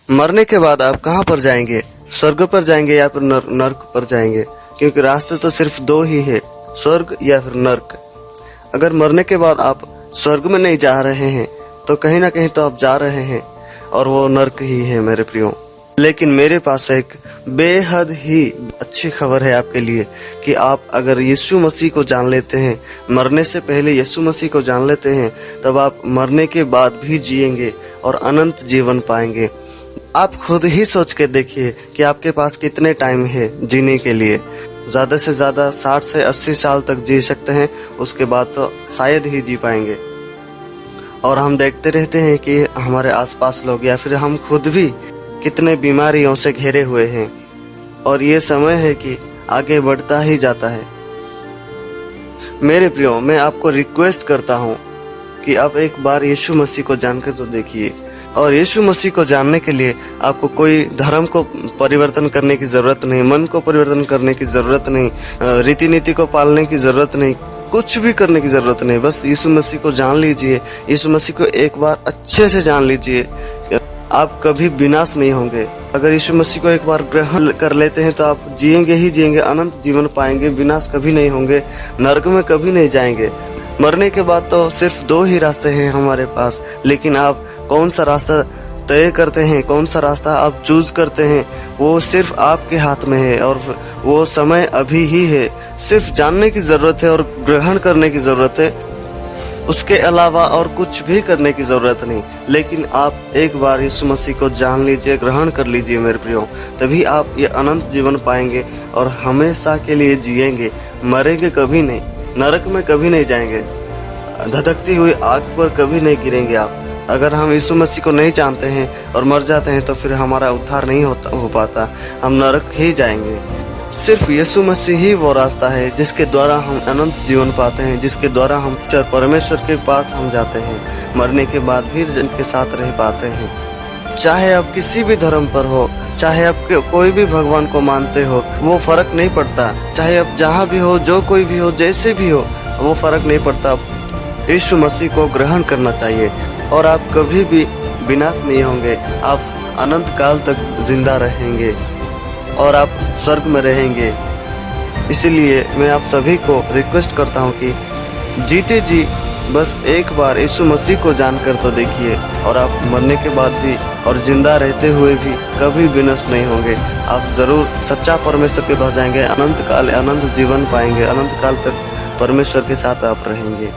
मरने के बाद आप कहाँ पर जाएंगे? स्वर्ग पर जाएंगे या फिर नर्क पर जाएंगे? क्योंकि रास्ते तो सिर्फ दो ही है, स्वर्ग या फिर नर्क। अगर मरने के बाद आप स्वर्ग में नहीं जा रहे हैं तो कहीं ना कहीं तो आप जा रहे हैं और वो नर्क ही है मेरे प्रियो। लेकिन मेरे पास एक बेहद ही अच्छी खबर है आपके लिए कि आप अगर यीशु मसीह को जान लेते हैं, मरने से पहले यीशु मसीह को जान लेते हैं, तब आप मरने के बाद भी जिएंगे और अनंत जीवन पाएंगे। आप खुद ही सोच के देखिए कि आपके पास कितने टाइम है जीने के लिए। ज़्यादा से ज़्यादा 60 से 80 साल तक जी सकते हैं, उसके बाद तो शायद ही जी पाएंगे। और हम देखते रहते हैं कि हमारे आसपास लोग या फिर हम खुद भी कितने बीमारियों से घिरे हुए हैं, और ये समय है कि आगे बढ़ता ही जाता है। मेरे प्रियो, मैं आपको रिक्वेस्ट करता हूँ कि आप एक बार यीशु मसीह को जानकर तो देखिए। और यीशु मसीह को जानने के लिए आपको कोई धर्म को परिवर्तन करने की जरूरत नहीं, मन को परिवर्तन करने की जरूरत नहीं, रीति नीति को पालने की जरूरत नहीं, कुछ भी करने की जरूरत नहीं। बस यीशु मसीह को जान लीजिए। यीशु मसीह को एक बार अच्छे से जान लीजिए, आप कभी विनाश नहीं होंगे। अगर यीशु मसीह को एक बार ग्रहण कर लेते हैं तो आप जिएंगे ही जिएंगे, अनंत जीवन पाएंगे, विनाश कभी नहीं होंगे, नरक में कभी नहीं जाएंगे। मरने के बाद तो सिर्फ दो ही रास्ते हैं हमारे पास, लेकिन आप कौन सा रास्ता तय करते हैं, कौन सा रास्ता आप चूज करते हैं, वो सिर्फ आपके हाथ में है। और वो समय अभी ही है, सिर्फ जानने की जरूरत है और ग्रहण करने की जरूरत है, उसके अलावा और कुछ भी करने की जरूरत नहीं। लेकिन आप एक बार यीशु मसीह को जान लीजिए, ग्रहण कर लीजिए मेरे प्रियो, तभी आप ये अनंत जीवन पाएंगे और हमेशा के लिए जिएंगे, मरेंगे कभी नहीं, नरक में कभी नहीं जाएंगे, धधकती हुई आग पर कभी नहीं गिरेंगे आप। अगर हम यीशु मसीह को नहीं जानते हैं और मर जाते हैं तो फिर हमारा उद्धार नहीं हो पाता, हम नरक ही जाएंगे। सिर्फ यीशु मसीह ही वो रास्ता है जिसके द्वारा हम अनंत जीवन पाते हैं, जिसके द्वारा हम परमेश्वर के पास हम जाते हैं, मरने के बाद भी उनके साथ रह पाते हैं। चाहे आप किसी भी धर्म पर हो, चाहे आप कोई भी भगवान को मानते हो, वो फर्क नहीं पड़ता। चाहे आप जहाँ भी हो, जो कोई भी हो, जैसे भी हो, वो फर्क नहीं पड़ता। यीशु मसीह को ग्रहण करना चाहिए और आप कभी भी विनाश नहीं होंगे, आप अनंत काल तक जिंदा रहेंगे और आप स्वर्ग में रहेंगे। इसलिए मैं आप सभी को रिक्वेस्ट करता हूँ कि जीते जी बस एक बार यीशु मसीह को जानकर तो देखिए, और आप मरने के बाद भी और जिंदा रहते हुए भी कभी विनष्ट नहीं होंगे। आप जरूर सच्चा परमेश्वर के पास जाएंगे, अनंत काल अनंत जीवन पाएंगे, अनंत काल तक परमेश्वर के साथ आप रहेंगे।